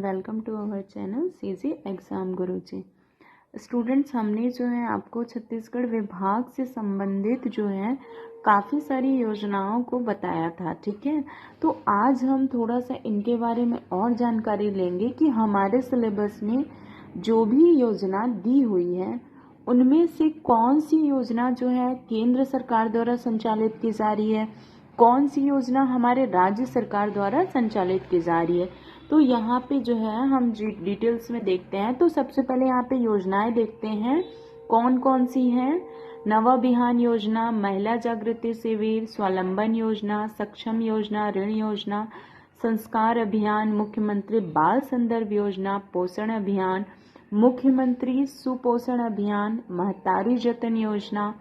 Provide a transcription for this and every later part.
Welcome to our channel CG exam Guruji. Students, हमने जो है आपको छत्तीसगढ़ विभाग से संबंधित जो है काफ़ी सारी योजनाओं को बताया था। ठीक है, तो आज हम थोड़ा सा इनके बारे में और जानकारी लेंगे कि हमारे सिलेबस में जो भी योजना दी हुई है उनमें से कौन सी योजना जो है केंद्र सरकार द्वारा संचालित की जा रही है, कौन सी योजना हमारे राज्य सरकार द्वारा संचालित की जा रही है। तो यहाँ पे जो है हम डिटेल्स में देखते हैं। तो सबसे पहले यहाँ पे योजनाएं देखते हैं कौन कौन सी हैं। नवाभियान योजना, महिला जागृति शिविर, स्वावलंबन योजना, सक्षम योजना, ऋण योजना, संस्कार अभियान, मुख्यमंत्री बाल संदर्भ योजना, पोषण अभियान, मुख्यमंत्री सुपोषण अभियान, महतारी जतन योजना,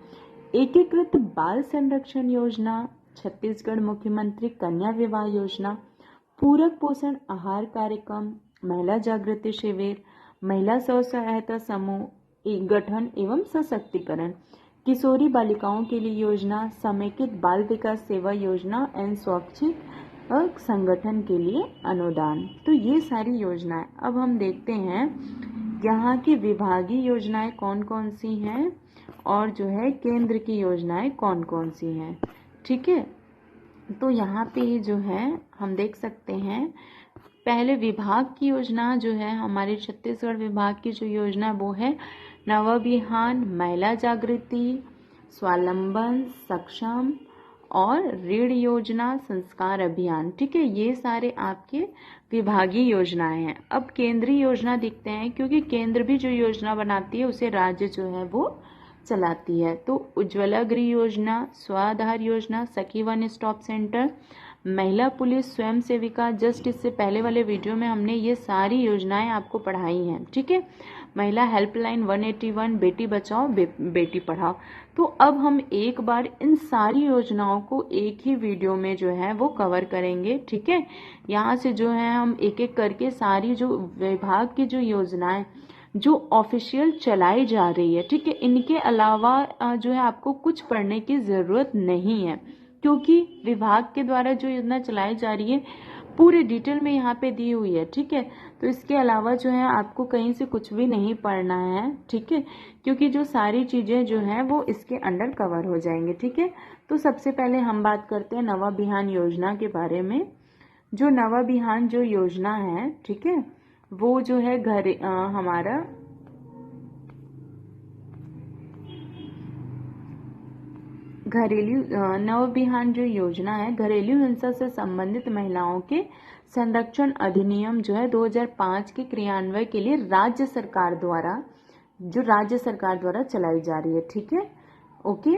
एकीकृत बाल संरक्षण योजना, छत्तीसगढ़ मुख्यमंत्री कन्या विवाह योजना, पूरक पोषण आहार कार्यक्रम, महिला जागृति शिविर, महिला स्व सहायता समूह एक गठन एवं सशक्तिकरण, किशोरी बालिकाओं के लिए योजना, समेकित बाल विकास सेवा योजना एवं स्वैच्छिक संगठन के लिए अनुदान। तो ये सारी योजनाएं अब हम देखते हैं यहाँ की विभागीय योजनाएं कौन कौन सी हैं और जो है केंद्र की योजनाएं कौन कौन सी हैं। ठीक है, तो यहाँ पे जो है हम देख सकते हैं पहले विभाग की योजना जो है हमारे छत्तीसगढ़ विभाग की जो योजना वो है नवाभियान, महिला जागृति, स्वावलंबन, सक्षम और ऋण योजना, संस्कार अभियान। ठीक है, ये सारे आपके विभागीय योजनाएं हैं। अब केंद्रीय योजना देखते हैं, क्योंकि केंद्र भी जो योजना बनाती है उसे राज्य जो है वो चलाती है। तो उज्ज्वला गृह योजना, स्वाधार योजना, सखी वन स्टॉप सेंटर, महिला पुलिस स्वयं सेविका। जस्ट इससे पहले वाले वीडियो में हमने ये सारी योजनाएं आपको पढ़ाई हैं। ठीक है, महिला हेल्पलाइन 181, बेटी बचाओ बेटी पढ़ाओ। तो अब हम एक बार इन सारी योजनाओं को एक ही वीडियो में जो है वो कवर करेंगे। ठीक है, यहाँ से जो है हम एक एक करके सारी जो विभाग की जो योजनाएं जो ऑफिशियल चलाई जा रही है, ठीक है, इनके अलावा जो है आपको कुछ पढ़ने की ज़रूरत नहीं है, क्योंकि विभाग के द्वारा जो योजना चलाई जा रही है पूरे डिटेल में यहाँ पे दी हुई है। ठीक है, तो इसके अलावा जो है आपको कहीं से कुछ भी नहीं पढ़ना है। ठीक है, क्योंकि जो सारी चीज़ें जो हैं वो इसके अंडर कवर हो जाएंगे। ठीक है, तो सबसे पहले हम बात करते हैं नवाभियान योजना के बारे में। जो नवाभियान जो योजना है, ठीक है, वो जो है हमारा घरेलू नवाभियान जो योजना है घरेलू हिंसा से संबंधित महिलाओं के संरक्षण अधिनियम जो है 2005 के क्रियान्वयन के लिए राज्य सरकार द्वारा चलाई जा रही है। ठीक है, ओके।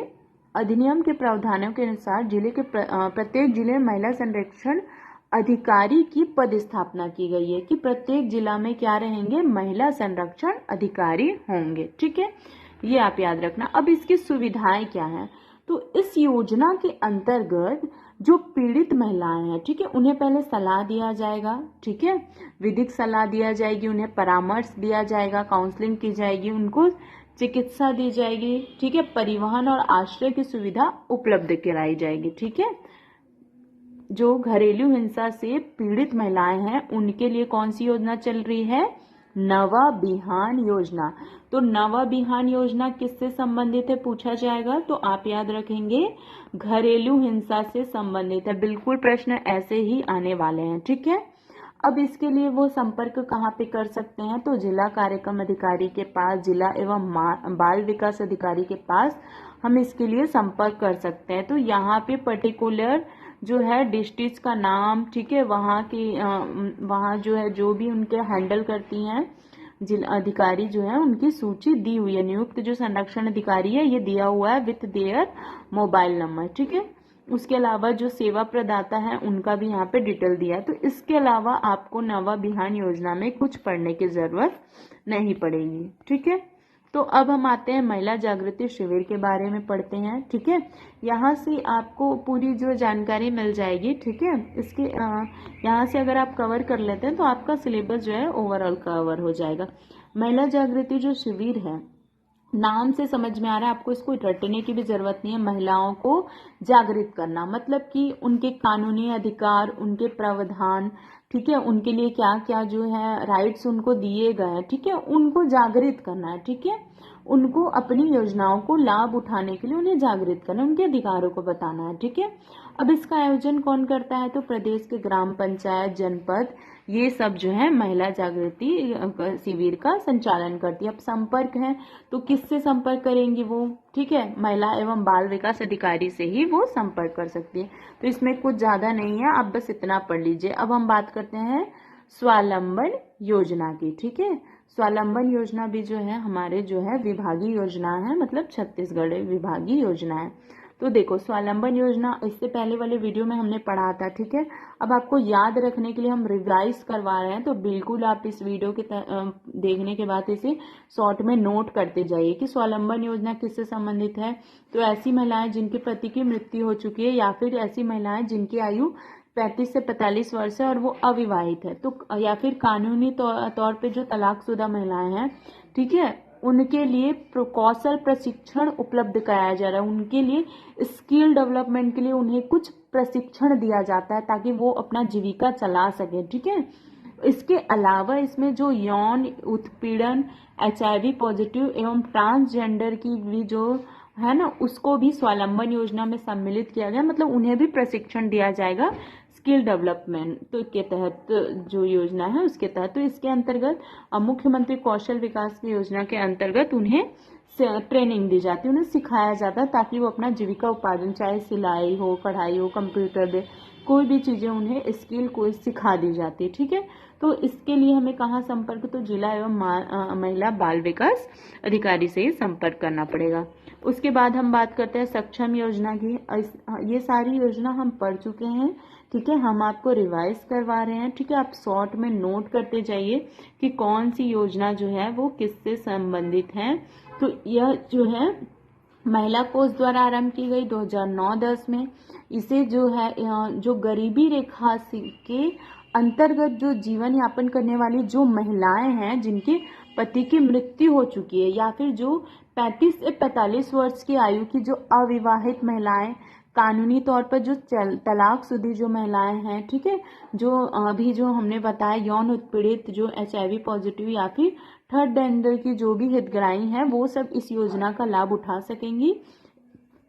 अधिनियम के प्रावधानों के अनुसार जिले के प्रत्येक जिले में महिला संरक्षण अधिकारी की पद स्थापना की गई है कि प्रत्येक जिला में क्या रहेंगे, महिला संरक्षण अधिकारी होंगे। ठीक है, ये आप याद रखना। अब इसकी सुविधाएं क्या हैं, तो इस योजना के अंतर्गत जो पीड़ित महिलाएं हैं, ठीक है, उन्हें पहले सलाह दिया जाएगा। ठीक है, विधिक सलाह दिया जाएगी, उन्हें परामर्श दिया जाएगा, काउंसलिंग की जाएगी, उनको चिकित्सा दी जाएगी। ठीक है, परिवहन और आश्रय की सुविधा उपलब्ध कराई जाएगी। ठीक है, जो घरेलू हिंसा से पीड़ित महिलाएं हैं उनके लिए कौन सी योजना चल रही है, नवाभियान योजना। तो नवाभियान योजना किससे संबंधित है पूछा जाएगा, तो आप याद रखेंगे घरेलू हिंसा से संबंधित है। बिल्कुल प्रश्न ऐसे ही आने वाले हैं। ठीक है, अब इसके लिए वो संपर्क कहाँ पे कर सकते हैं, तो जिला कार्यक्रम अधिकारी के पास, जिला एवं बाल विकास अधिकारी के पास हम इसके लिए संपर्क कर सकते हैं। तो यहाँ पे पर्टिकुलर जो है डिस्ट्रिक्ट का नाम, ठीक है, वहाँ जो है जो भी उनके हैंडल करती हैं जिला अधिकारी जो है उनकी सूची दी हुई है। नियुक्त जो संरक्षण अधिकारी है ये दिया हुआ है विथ देयर मोबाइल नंबर। ठीक है, उसके अलावा जो सेवा प्रदाता है उनका भी यहाँ पे डिटेल दिया है। तो इसके अलावा आपको नवाभियान योजना में कुछ पढ़ने की जरूरत नहीं पड़ेगी। ठीक है, तो अब हम आते हैं महिला जागृति शिविर के बारे में पढ़ते हैं। ठीक है, यहाँ से आपको पूरी जो जानकारी मिल जाएगी। ठीक है, इसके यहाँ से अगर आप कवर कर लेते हैं तो आपका सिलेबस जो है ओवरऑल कवर हो जाएगा। महिला जागृति जो शिविर है, नाम से समझ में आ रहा है, आपको इसको रटने की भी जरूरत नहीं है। महिलाओं को जागृत करना मतलब कि उनके कानूनी अधिकार, उनके प्रावधान ठीक है, उनके लिए क्या क्या जो है राइट्स उनको दिए गए हैं, ठीक है, उनको जागृत करना है, ठीक है, उनको अपनी योजनाओं को लाभ उठाने के लिए उन्हें जागृत करना है, उनके अधिकारों को बताना है, ठीक है। अब इसका आयोजन कौन करता है, तो प्रदेश के ग्राम पंचायत, जनपद, ये सब जो है महिला जागृति शिविर का संचालन करती है। अब संपर्क है तो किससे संपर्क करेंगी वो, ठीक है, महिला एवं बाल विकास अधिकारी से ही वो संपर्क कर सकती है। तो इसमें कुछ ज्यादा नहीं है, आप बस इतना पढ़ लीजिए। अब हम बात करते हैं स्वावलंबन योजना की, ठीक है। स्वावलंबन योजना भी जो है हमारे जो है विभागीय योजना है, मतलब छत्तीसगढ़ विभागीय योजना है। तो देखो स्वावलंबन योजना इससे पहले वाले वीडियो में हमने पढ़ा था, ठीक है। अब आपको याद रखने के लिए हम रिवाइज करवा रहे हैं, तो बिल्कुल आप इस वीडियो के देखने के बाद इसे शॉर्ट में नोट करते जाइए कि स्वावलंबन योजना किससे संबंधित है। तो ऐसी महिलाएं जिनके पति की मृत्यु हो चुकी है, या फिर ऐसी महिलाएं जिनकी आयु 35 से 45 वर्ष है और वो अविवाहित है, तो या फिर कानूनी तौर पे जो तलाकशुदा महिलाएं हैं, ठीक है, उनके लिए कौशल प्रशिक्षण उपलब्ध कराया जा रहा है। उनके लिए स्किल डेवलपमेंट के लिए उन्हें कुछ प्रशिक्षण दिया जाता है ताकि वो अपना जीविका चला सके, ठीक है। इसके अलावा इसमें जो यौन उत्पीड़न, HIV पॉजिटिव एवं ट्रांसजेंडर की भी जो है ना, उसको भी स्वावलंबन योजना में सम्मिलित किया गया, मतलब उन्हें भी प्रशिक्षण दिया जाएगा स्किल डेवलपमेंट तो के तहत जो योजना है उसके तहत। तो इसके अंतर्गत मुख्यमंत्री कौशल विकास की योजना के अंतर्गत उन्हें ट्रेनिंग दी जाती है, उन्हें सिखाया जाता है ताकि वो अपना जीविका उपार्जन, चाहे सिलाई हो, कढ़ाई हो, कंप्यूटर दे, कोई भी चीजें उन्हें स्किल को सिखा दी जाती है, ठीक है। तो इसके लिए हमें कहाँ संपर्क, तो जिला एवं महिला बाल विकास अधिकारी से ही संपर्क करना पड़ेगा। उसके बाद हम बात करते हैं सक्षम योजना की। ये सारी योजना हम पढ़ चुके हैं, ठीक है, हम आपको रिवाइज करवा रहे हैं, ठीक है। आप शॉर्ट में नोट करते जाइए कि कौन सी योजना जो है वो किससे संबंधित है। तो यह जो है महिला कोष द्वारा आरंभ की गई 2009-10 में। इसे जो है जो गरीबी रेखा के अंतर्गत जो जीवन यापन करने वाली जो महिलाएं हैं जिनके पति की मृत्यु हो चुकी है, या फिर जो 35 से 45 वर्ष की आयु की जो अविवाहित महिलाएं, कानूनी तौर पर जो तलाकशुदा जो महिलाएं हैं, ठीक है, जो अभी जो हमने बताया यौन उत्पीड़ित, जो HIV पॉजिटिव या फिर थर्ड जेंडर की जो भी हितग्राही हैं, वो सब इस योजना का लाभ उठा सकेंगी।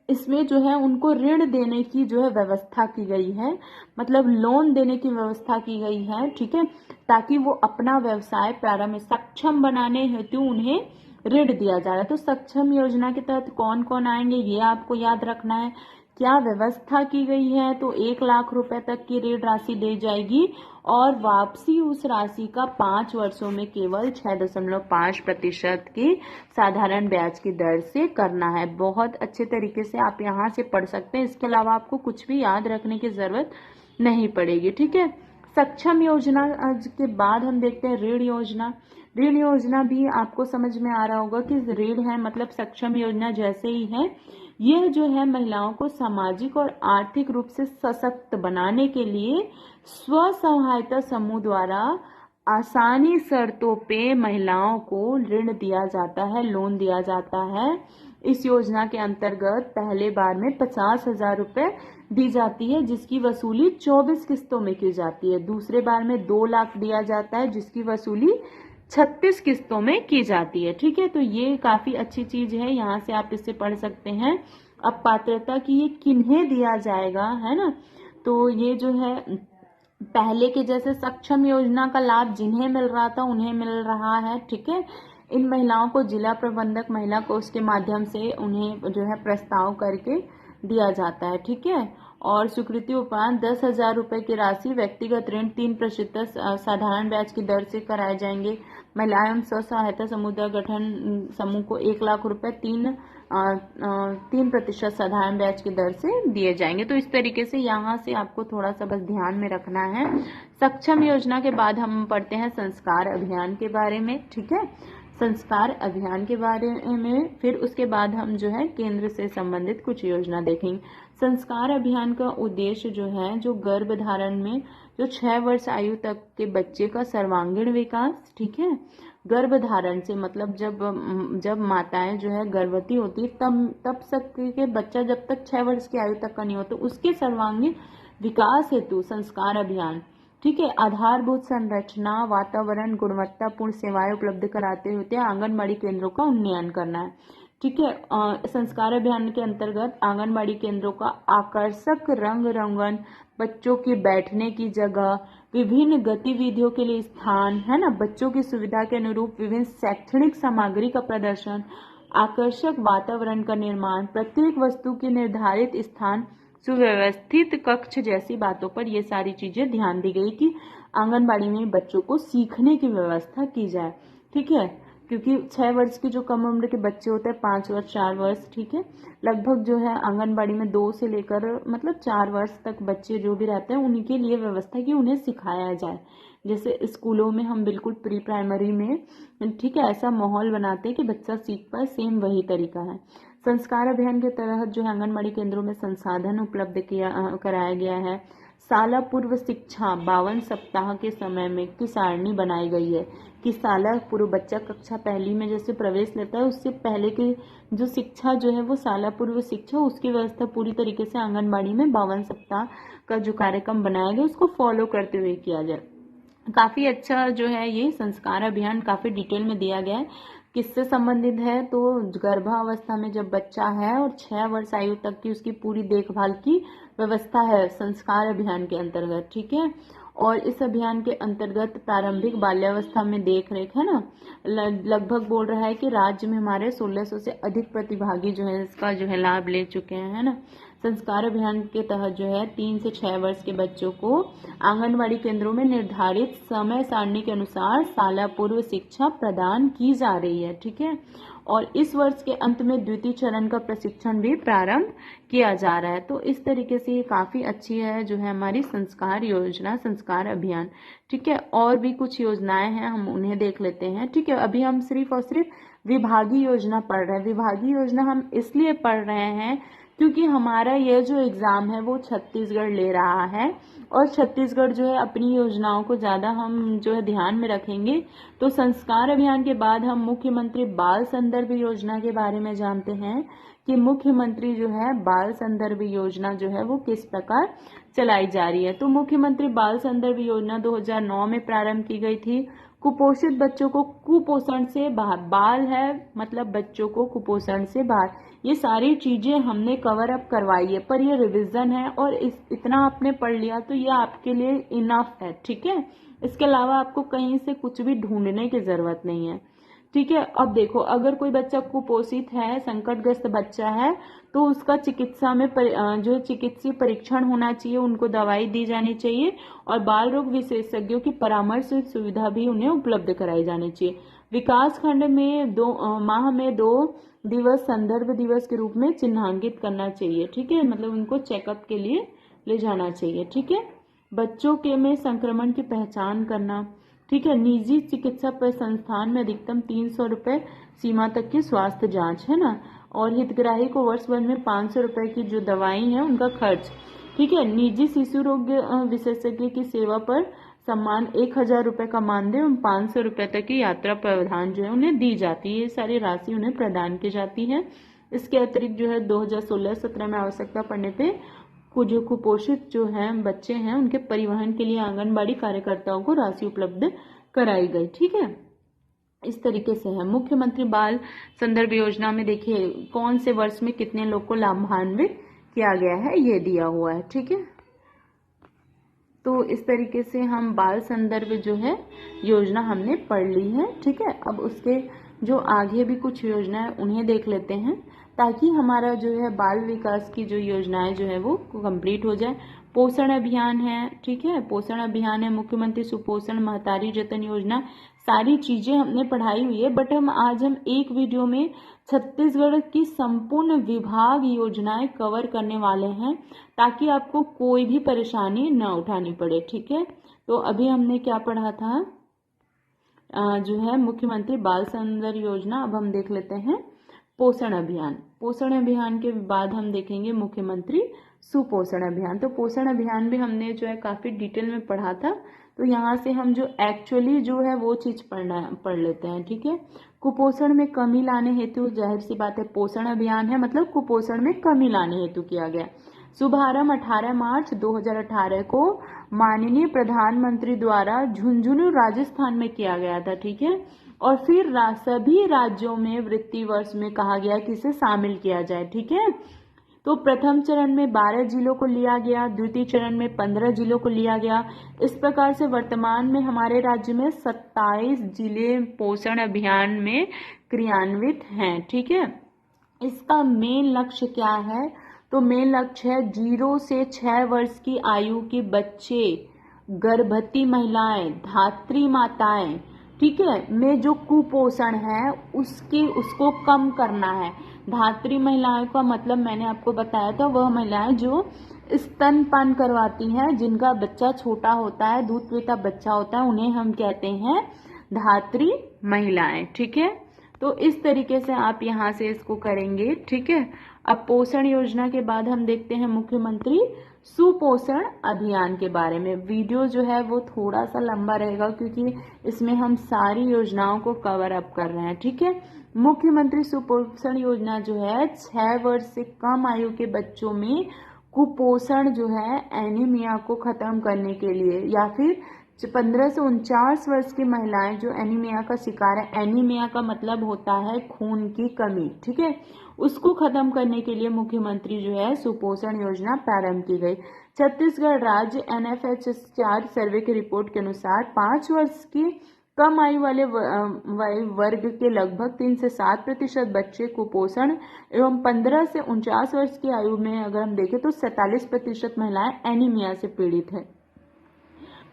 इसमें जो है उनको ऋण देने की जो है व्यवस्था की गई है, मतलब लोन देने की व्यवस्था की गई है, ठीक है, ताकि वो अपना व्यवसाय प्रारंभ सक्षम बनाने हेतु उन्हें ऋण दिया जा रहा है। तो सक्षम योजना के तहत कौन कौन आएंगे ये आपको याद रखना है। क्या व्यवस्था की गई है, तो 1 लाख रुपए तक की ऋण राशि दी जाएगी और वापसी उस राशि का 5 वर्षों में केवल 6.5% की साधारण ब्याज की दर से करना है। बहुत अच्छे तरीके से आप यहाँ से पढ़ सकते हैं, इसके अलावा आपको कुछ भी याद रखने की जरूरत नहीं पड़ेगी, ठीक है। सक्षम योजना के बाद हम देखते हैं ऋण योजना। ऋण योजना भी आपको समझ में आ रहा होगा कि ऋण है मतलब सक्षम योजना जैसे ही है। यह जो है महिलाओं को सामाजिक और आर्थिक रूप से सशक्त बनाने के लिए स्व सहायता समूह द्वारा आसानी शर्तों पे महिलाओं को ऋण दिया जाता है, लोन दिया जाता है। इस योजना के अंतर्गत पहले बार में 50,000 रुपए दी जाती है, जिसकी वसूली 24 किस्तों में की जाती है। दूसरे बार में 2 लाख दिया जाता है, जिसकी वसूली 36 किस्तों में की जाती है, ठीक है। तो ये काफी अच्छी चीज है, यहाँ से आप इससे पढ़ सकते हैं। अब पात्रता की ये किन्हें दिया जाएगा, है ना, तो ये जो है पहले के जैसे सक्षम योजना का लाभ जिन्हें मिल रहा था उन्हें मिल रहा है, ठीक है। इन महिलाओं को जिला प्रबंधक महिला कोष के माध्यम से उन्हें जो है प्रस्ताव करके दिया जाता है, ठीक है। और स्वीकृति उपरांत 10,000 रुपए की राशि व्यक्तिगत ऋण 3% साधारण ब्याज की दर से कराए जाएंगे। महिला एवं स्व सहायता समूह गठन समूह को 1 लाख रुपए 3% साधारण ब्याज की दर से दिए जाएंगे। तो इस तरीके से यहाँ से आपको थोड़ा सा बस ध्यान में रखना है। सक्षम योजना के बाद हम पढ़ते हैं संस्कार अभियान के बारे में, ठीक है। संस्कार अभियान के बारे में फिर उसके बाद हम जो है केंद्र से संबंधित कुछ योजना देखेंगे। संस्कार अभियान का उद्देश्य जो है जो गर्भधारण में जो 6 वर्ष आयु तक के बच्चे का सर्वांगीण विकास, ठीक है। गर्भधारण से मतलब जब माताएं जो है गर्भवती होती है तब तक के बच्चा जब तक 6 वर्ष की आयु तक का नहीं हो तो उसके सर्वांगीण विकास हेतु संस्कार अभियान ठीक है। आधारभूत संरचना, वातावरण, गुणवत्तापूर्ण सेवाएं उपलब्ध कराते हुए आंगनबाड़ी केंद्रों का उन्नयन करना है। ठीक है। संस्कार अभियान के अंतर्गत आंगनबाड़ी केंद्रों का आकर्षक रंग रंगन, बच्चों की बैठने की जगह, विभिन्न गतिविधियों के लिए स्थान, है ना, बच्चों की सुविधा के अनुरूप विभिन्न शैक्षणिक सामग्री का प्रदर्शन, आकर्षक वातावरण का निर्माण, प्रत्येक वस्तु के निर्धारित स्थान, सुव्यवस्थित कक्ष जैसी बातों पर ये सारी चीजें ध्यान दी गई कि आंगनबाड़ी में बच्चों को सीखने की व्यवस्था की जाए। ठीक है। क्योंकि 6 वर्ष की जो कम उम्र के बच्चे होते हैं, 5 वर्ष 4 वर्ष, ठीक है, लगभग जो है आंगनबाड़ी में 2 से लेकर मतलब 4 वर्ष तक बच्चे जो भी रहते हैं उनके लिए व्यवस्था की उन्हें सिखाया जाए। जैसे स्कूलों में हम बिल्कुल प्री प्राइमरी में, ठीक है, ऐसा माहौल बनाते हैं कि बच्चा सीख पाए, सेम वही तरीका है। संस्कार अभियान के तहत जो है आंगनबाड़ी केंद्रों में संसाधन उपलब्ध कराया गया है। शाला पूर्व शिक्षा 52 सप्ताह के समय में की सारणी बनाई गई है कि शाला पूर्व बच्चा कक्षा पहली में जैसे प्रवेश लेता है उससे पहले की जो शिक्षा जो है वो शाला पूर्व शिक्षा, उसकी व्यवस्था पूरी तरीके से आंगनबाड़ी में 52 सप्ताह का जो कार्यक्रम बनाया गया उसको फॉलो करते हुए किया जाए। काफी अच्छा जो है ये संस्कार अभियान काफी डिटेल में दिया गया है। किससे संबंधित है तो गर्भावस्था में जब बच्चा है और 6 वर्ष आयु तक की उसकी पूरी देखभाल की व्यवस्था है संस्कार अभियान के अंतर्गत। ठीक है। और इस अभियान के अंतर्गत प्रारंभिक बाल्यावस्था में देख रेख, है ना, लगभग बोल रहा है कि राज्य में हमारे 1600 से अधिक प्रतिभागी जो है इसका जो है लाभ ले चुके हैं, है ना। संस्कार अभियान के तहत जो है 3 से 6 वर्ष के बच्चों को आंगनबाड़ी केंद्रों में निर्धारित समय सारणी के अनुसार शाला पूर्व शिक्षा प्रदान की जा रही है। ठीक है। और इस वर्ष के अंत में द्वितीय चरण का प्रशिक्षण भी प्रारंभ किया जा रहा है। तो इस तरीके से ये काफी अच्छी है जो है हमारी संस्कार योजना, संस्कार अभियान। ठीक है। और भी कुछ योजनाएं हैं, हम उन्हें देख लेते हैं। ठीक है। अभी हम सिर्फ और सिर्फ विभागीय योजना पढ़ रहे हैं। विभागीय योजना हम इसलिए पढ़ रहे हैं क्योंकि हमारा यह जो एग्जाम है वो छत्तीसगढ़ ले रहा है और छत्तीसगढ़ जो है अपनी योजनाओं को ज्यादा हम जो है ध्यान में रखेंगे। तो संस्कार अभियान के बाद हम मुख्यमंत्री बाल संदर्भ योजना के बारे में जानते हैं कि मुख्यमंत्री जो है बाल संदर्भ योजना जो है वो किस प्रकार चलाई जा रही है। तो मुख्यमंत्री बाल संदर्भ योजना 2009 में प्रारंभ की गई थी। कुपोषित बच्चों को कुपोषण से बाहर, बाल है मतलब बच्चों को कुपोषण से बाहर, ये सारी चीजें हमने कवर अप करवाई है, पर ये रिवीजन है और इतना आपने पढ़ लिया तो ये आपके लिए इनफ है। ठीक है। इसके अलावा आपको कहीं से कुछ भी ढूंढने की जरूरत नहीं है। ठीक है। अब देखो, अगर कोई बच्चा कुपोषित है, संकटग्रस्त बच्चा है, तो उसका चिकित्सा में जो चिकित्सीय परीक्षण होना चाहिए, उनको दवाई दी जानी चाहिए और बाल रोग विशेषज्ञों की परामर्श सुविधा भी उन्हें उपलब्ध कराई जानी चाहिए। विकास खंड में माह में 2 दिवस संदर्भ दिवस के रूप में चिन्हांकित करना चाहिए। ठीक है। मतलब उनको चेकअप के लिए ले जाना चाहिए। ठीक है। बच्चों के में संक्रमण की पहचान करना। ठीक है। निजी चिकित्सा संस्थान में अधिकतम 300 रुपए सीमा तक की स्वास्थ्य जांच, है ना, और हितग्राही को वर्ष भर में 500 रुपए की जो दवाई है उनका खर्च। ठीक है। निजी शिशु रोग विशेषज्ञ की सेवा पर सम्मान 1000 रुपए का मानदेय एवं 500 रुपए तक की यात्रा प्रावधान जो है उन्हें दी जाती है। ये सारी राशि उन्हें प्रदान की जाती है। इसके अतिरिक्त जो है 2016-17 में आवश्यकता पड़ने पे जो कुपोषित जो हैं बच्चे हैं उनके परिवहन के लिए आंगनबाड़ी कार्यकर्ताओं को राशि उपलब्ध कराई गई। ठीक है। इस तरीके से है। मुख्यमंत्री बाल संदर्भ योजना में देखिए कौन से वर्ष में कितने लोग को लाभान्वित किया गया है ये दिया हुआ है। ठीक है। तो इस तरीके से हम बाल संदर्भ जो है योजना हमने पढ़ ली है। ठीक है। अब उसके जो आगे भी कुछ योजना है उन्हें देख लेते हैं ताकि हमारा जो है बाल विकास की जो योजनाएं जो है वो कंप्लीट हो जाए। पोषण अभियान है। ठीक है। पोषण अभियान है, मुख्यमंत्री सुपोषण महतारी जतन योजना, सारी चीजें हमने पढ़ाई हुई है, बट आज हम एक वीडियो में छत्तीसगढ़ की संपूर्ण विभाग योजनाएं कवर करने वाले हैं ताकि आपको कोई भी परेशानी न उठानी पड़े। ठीक है। तो अभी हमने क्या पढ़ा था, जो है मुख्यमंत्री बाल संदर्भ योजना। अब हम देख लेते हैं पोषण अभियान। पोषण अभियान के बाद हम देखेंगे मुख्यमंत्री सुपोषण अभियान। तो पोषण अभियान भी हमने जो है काफी डिटेल में पढ़ा था, तो यहाँ से हम जो एक्चुअली जो है वो चीज पढ़ लेते हैं। ठीक है। कुपोषण में कमी लाने हेतु, जाहिर सी बात है पोषण अभियान है मतलब कुपोषण में कमी लाने हेतु किया गया। शुभारंभ 18 मार्च 2018 को माननीय प्रधानमंत्री द्वारा झुंझुनू राजस्थान में किया गया था, ठीक है। और फिर सभी राज्यों में वृत्ति वर्ष में कहा गया कि इसे शामिल किया जाए, ठीक है। तो प्रथम चरण में 12 जिलों को लिया गया, द्वितीय चरण में 15 जिलों को लिया गया। इस प्रकार से वर्तमान में हमारे राज्य में 27 जिले पोषण अभियान में क्रियान्वित हैं, ठीक है। इसका मेन लक्ष्य क्या है? तो मेन लक्ष्य है 0 से 6 वर्ष की आयु के बच्चे, गर्भवती महिलाएं, धात्री माताएं, ठीक है, में जो कुपोषण है उसको कम करना है। धात्री महिलाओं का मतलब मैंने आपको बताया था, वह महिलाएं जो स्तनपान करवाती हैं, जिनका बच्चा छोटा होता है, दूध पीता बच्चा होता है, उन्हें हम कहते हैं धात्री महिलाएं, ठीक है। तो इस तरीके से आप यहाँ से इसको करेंगे, ठीक है। अब पोषण योजना के बाद हम देखते हैं मुख्यमंत्री सुपोषण अभियान के बारे में। वीडियो जो है वो थोड़ा सा लंबा रहेगा क्योंकि इसमें हम सारी योजनाओं को कवर अप कर रहे हैं, ठीक है। मुख्यमंत्री सुपोषण योजना जो है 6 वर्ष से कम आयु के बच्चों में कुपोषण जो है, एनीमिया को खत्म करने के लिए, या फिर 15 से 49 वर्ष की महिलाएं जो एनीमिया का शिकार है, एनीमिया का मतलब होता है खून की कमी, ठीक है, उसको खत्म करने के लिए मुख्यमंत्री जो है सुपोषण योजना प्रारंभ की गई। छत्तीसगढ़ राज्य NFHS-4 सर्वे की रिपोर्ट के अनुसार 5 वर्ष की कम आयु वाले वर्ग के लगभग 3 से 7% बच्चे कुपोषण एवं 15 से 49 वर्ष की आयु में अगर हम देखें तो 47% महिलाएं एनीमिया से पीड़ित है।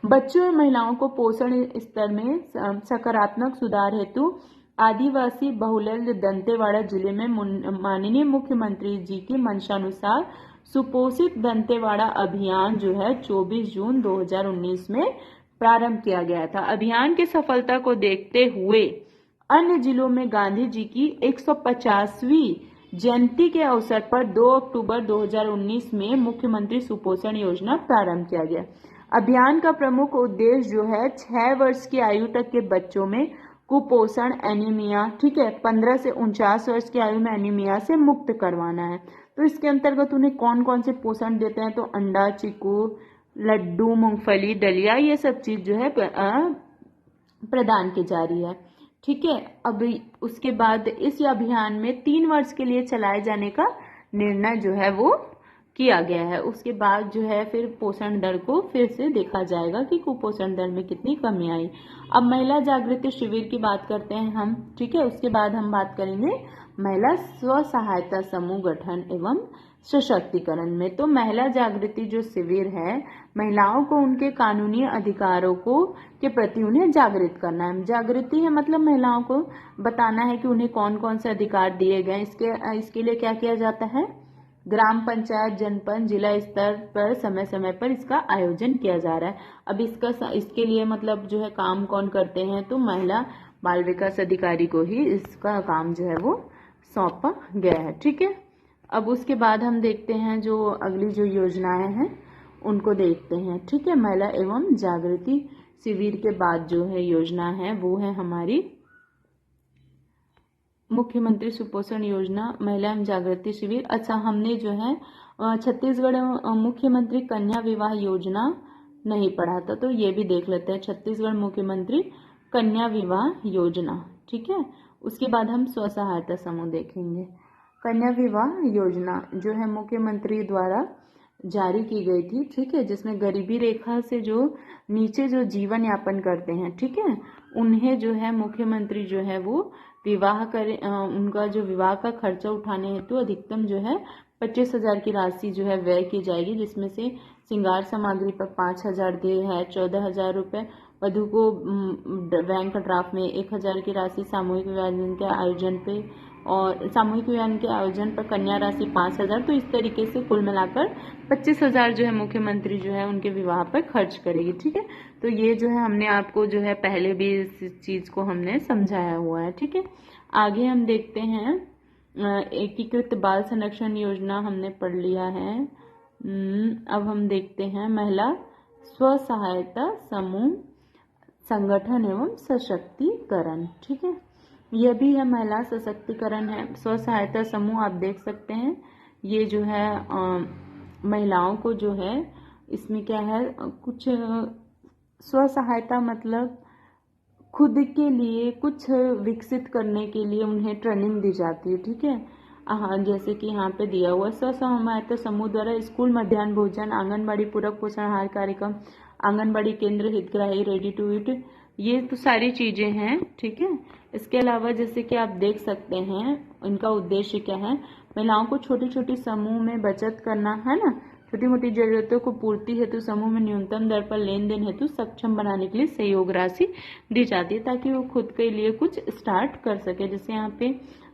बच्चों और महिलाओं को पोषण स्तर में सकारात्मक सुधार हेतु आदिवासी बहुल दंतेवाड़ा जिले में माननीय मुख्यमंत्री जी की मंशानुसार सुपोषित दंतेवाड़ा अभियान जो है 24 जून 2019 में प्रारंभ किया गया था। अभियान की सफलता को देखते हुए अन्य जिलों में गांधी जी की 150वीं जयंती के अवसर पर 2 अक्टूबर 2019 में मुख्यमंत्री सुपोषण योजना प्रारंभ किया गया। अभियान का प्रमुख उद्देश्य जो है 6 वर्ष की आयु तक के बच्चों में कुपोषण, एनीमिया, ठीक है, 15 से 49 वर्ष की आयु में एनीमिया से मुक्त करवाना है। तो इसके अंतर्गत उन्हें कौन कौन से पोषण देते हैं? तो अंडा, चीकू, लड्डू, मूंगफली, दलिया, ये सब चीज जो है प्रदान की जा रही है, ठीक है। अब उसके बाद इस अभियान में 3 वर्ष के लिए चलाए जाने का निर्णय जो है वो किया गया है। उसके बाद जो है फिर पोषण दर को फिर से देखा जाएगा कि कुपोषण दर में कितनी कमी आई। अब महिला जागृति शिविर की बात करते हैं हम, ठीक है। उसके बाद हम बात करेंगे महिला स्व सहायता समूह गठन एवं सशक्तिकरण में। तो महिला जागृति जो शिविर है, महिलाओं को उनके कानूनी अधिकारों को के प्रति उन्हें जागृत करना है। जागृति है मतलब महिलाओं को बताना है कि उन्हें कौन कौन से अधिकार दिए गए। इसके लिए क्या किया जाता है? ग्राम पंचायत, जनपद, जिला स्तर पर समय समय पर इसका आयोजन किया जा रहा है। अब इसके लिए मतलब जो है काम कौन करते हैं? तो महिला बाल विकास अधिकारी को ही इसका काम जो है वो सौंपा गया है, ठीक है। अब उसके बाद हम देखते हैं जो अगली जो योजनाएं हैं उनको देखते हैं, ठीक है। महिला एवं जागृति शिविर के बाद जो है योजना है वो है हमारी मुख्यमंत्री सुपोषण योजना, महिला एवं जागृति शिविर। अच्छा, हमने जो है छत्तीसगढ़ मुख्यमंत्री कन्या विवाह योजना नहीं पढ़ा था, तो ये भी देख लेते हैं। छत्तीसगढ़ मुख्यमंत्री कन्या विवाह योजना, ठीक है। उसके बाद हम स्व सहायता समूह देखेंगे। कन्या विवाह योजना जो है मुख्यमंत्री द्वारा जारी की गई थी, ठीक है, जिसमें गरीबी रेखा से जो नीचे जो जीवन यापन करते हैं, ठीक है, उन्हें जो है मुख्यमंत्री जो है वो विवाह करे, उनका जो विवाह का खर्चा उठाने हेतु अधिकतम जो है 25,000 की राशि जो है व्यय की जाएगी, जिसमें से श्रृंगार सामग्री पर 5,000 देय है, 14,000 रुपये, वधु को बैंक ड्राफ्ट में 1,000 की राशि, सामूहिक विवाह के आयोजन पे और सामूहिक विवाह के आयोजन पर कन्या राशि 5,000। तो इस तरीके से कुल मिलाकर 25,000 जो है मुख्यमंत्री जो है उनके विवाह पर खर्च करेगी, ठीक है। तो ये जो है हमने आपको जो है पहले भी इस चीज को हमने समझाया हुआ है, ठीक है। आगे हम देखते हैं एकीकृत बाल संरक्षण योजना हमने पढ़ लिया है। अब हम देखते हैं महिला स्व सहायता समूह संगठन एवं सशक्तिकरण, ठीक है। यह भी है महिला सशक्तिकरण है। स्व सहायता समूह आप देख सकते हैं, ये जो है महिलाओं को जो है इसमें क्या है, कुछ स्व सहायता मतलब खुद के लिए कुछ विकसित करने के लिए उन्हें ट्रेनिंग दी जाती है। ठीक है, हाँ, जैसे कि यहाँ पे दिया हुआ स्व सहायता समूह द्वारा स्कूल मध्याह्न भोजन, आंगनबाड़ी पूरक पोषण आहार कार्यक्रम, आंगनबाड़ी केंद्र, हितग्राही, रेडी टू ईट, ये तो सारी चीजें हैं। ठीक है, इसके अलावा जैसे कि आप देख सकते हैं इनका उद्देश्य क्या है, महिलाओं को छोटी छोटी समूह में बचत करना है ना, छोटी मोटी जरूरतों को पूर्ति हेतु समूह में न्यूनतम दर पर लेन देन हेतु सक्षम बनाने के लिए सहयोग राशि दी जाती है, ताकि वो खुद के लिए कुछ स्टार्ट कर सके। जैसे यहाँ पे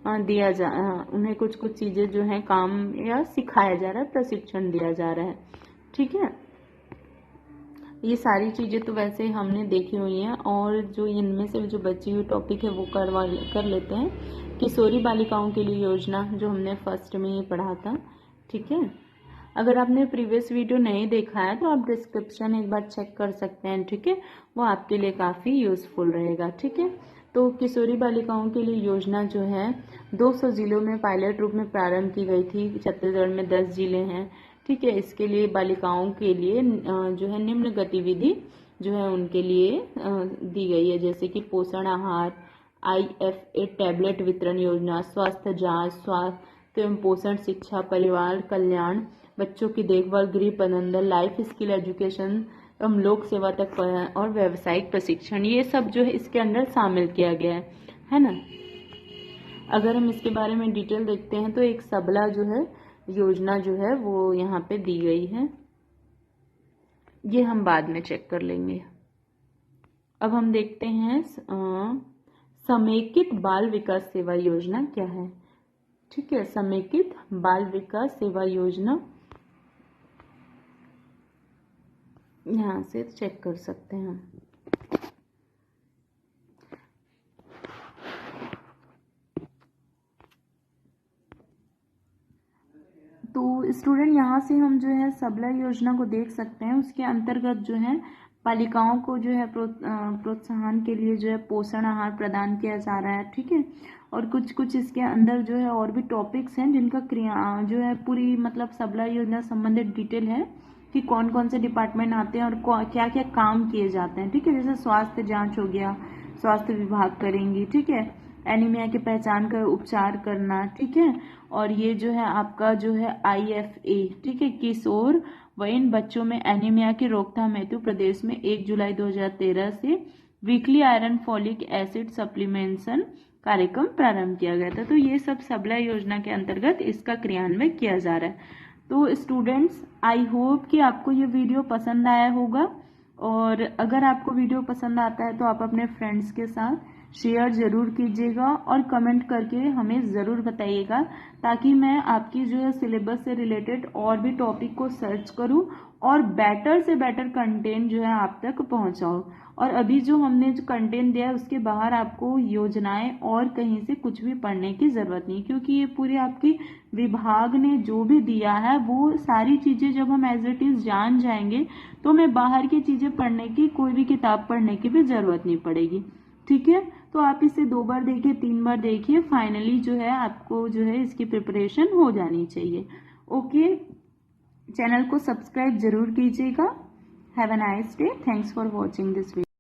उन्हें कुछ कुछ चीजें जो है काम या सिखाया जा रहा है, प्रशिक्षण दिया जा रहा है। ठीक है, ये सारी चीजें तो वैसे हमने देखी हुई हैं, और जो इनमें से जो बची हुई टॉपिक है वो कर लेते हैं। किशोरी बालिकाओं के लिए योजना, जो हमने फर्स्ट में ही पढ़ा था। ठीक है, अगर आपने प्रीवियस वीडियो नहीं देखा है तो आप डिस्क्रिप्शन एक बार चेक कर सकते हैं। ठीक है, वो आपके लिए काफ़ी यूज़फुल रहेगा। ठीक है, तो किशोरी बालिकाओं के लिए योजना जो है 200 जिलों में पायलट रूप में प्रारंभ की गई थी। छत्तीसगढ़ में 10 जिले हैं। ठीक है, इसके लिए बालिकाओं के लिए जो है निम्न गतिविधि जो है उनके लिए दी गई है, जैसे कि पोषण आहार, IFA टैबलेट वितरण योजना, स्वास्थ्य जांच, स्वास्थ्य एवं पोषण शिक्षा, परिवार कल्याण, बच्चों की देखभाल, गृह प्रबंधन, लाइफ स्किल एजुकेशन एवं लोक सेवा तक और व्यावसायिक प्रशिक्षण, ये सब जो है इसके अंदर शामिल किया गया है ना। अगर हम इसके बारे में डिटेल देखते हैं तो एक सबला जो है योजना जो है वो यहाँ पे दी गई है, ये हम बाद में चेक कर लेंगे। अब हम देखते हैं समेकित बाल विकास सेवा योजना क्या है। ठीक है, समेकित बाल विकास सेवा योजना यहाँ से चेक कर सकते हैं हम। तो स्टूडेंट यहाँ से हम जो है सबला योजना को देख सकते हैं। उसके अंतर्गत जो है बालिकाओं को जो है प्रोत्साहन के लिए जो है पोषण आहार प्रदान किया जा रहा है। ठीक है, और कुछ कुछ इसके अंदर जो है और भी टॉपिक्स हैं जिनका क्रिया जो है पूरी मतलब सबला योजना संबंधित डिटेल है कि कौन कौन से डिपार्टमेंट आते हैं और क्या क्या काम किए जाते हैं। ठीक है, जैसे स्वास्थ्य जांच हो गया, स्वास्थ्य विभाग करेंगी। ठीक है, एनीमिया की पहचान कर उपचार करना। ठीक है, और ये जो है आपका जो है IFA, ठीक है, किशोर वयन बच्चों में एनीमिया की रोकथाम हेतु प्रदेश में 1 जुलाई 2013 से वीकली आयरन फॉलिक एसिड सप्लीमेंशन कार्यक्रम प्रारंभ किया गया था। तो ये सब सबला योजना के अंतर्गत इसका क्रियान्वयन किया जा रहा है। तो स्टूडेंट्स, आई होप कि आपको ये वीडियो पसंद आया होगा, और अगर आपको वीडियो पसंद आता है तो आप अपने फ्रेंड्स के साथ शेयर ज़रूर कीजिएगा और कमेंट करके हमें ज़रूर बताइएगा, ताकि मैं आपकी जो है सिलेबस से रिलेटेड और भी टॉपिक को सर्च करूं और बेटर से बेटर कंटेंट जो है आप तक पहुंचाऊं। और अभी जो हमने जो कंटेंट दिया है उसके बाहर आपको योजनाएं और कहीं से कुछ भी पढ़ने की ज़रूरत नहीं, क्योंकि ये पूरी आपकी विभाग ने जो भी दिया है वो सारी चीज़ें जब हम एज इट इज़ जान जाएंगे तो हमें बाहर की चीज़ें पढ़ने की, कोई भी किताब पढ़ने की भी ज़रूरत नहीं पड़ेगी। ठीक है, तो आप इसे 2 बार देखिए, 3 बार देखिए, फाइनली जो है आपको जो है इसकी प्रिपरेशन हो जानी चाहिए। ओके, चैनल को सब्सक्राइब जरूर कीजिएगा। Have a nice day. Thanks for watching this video.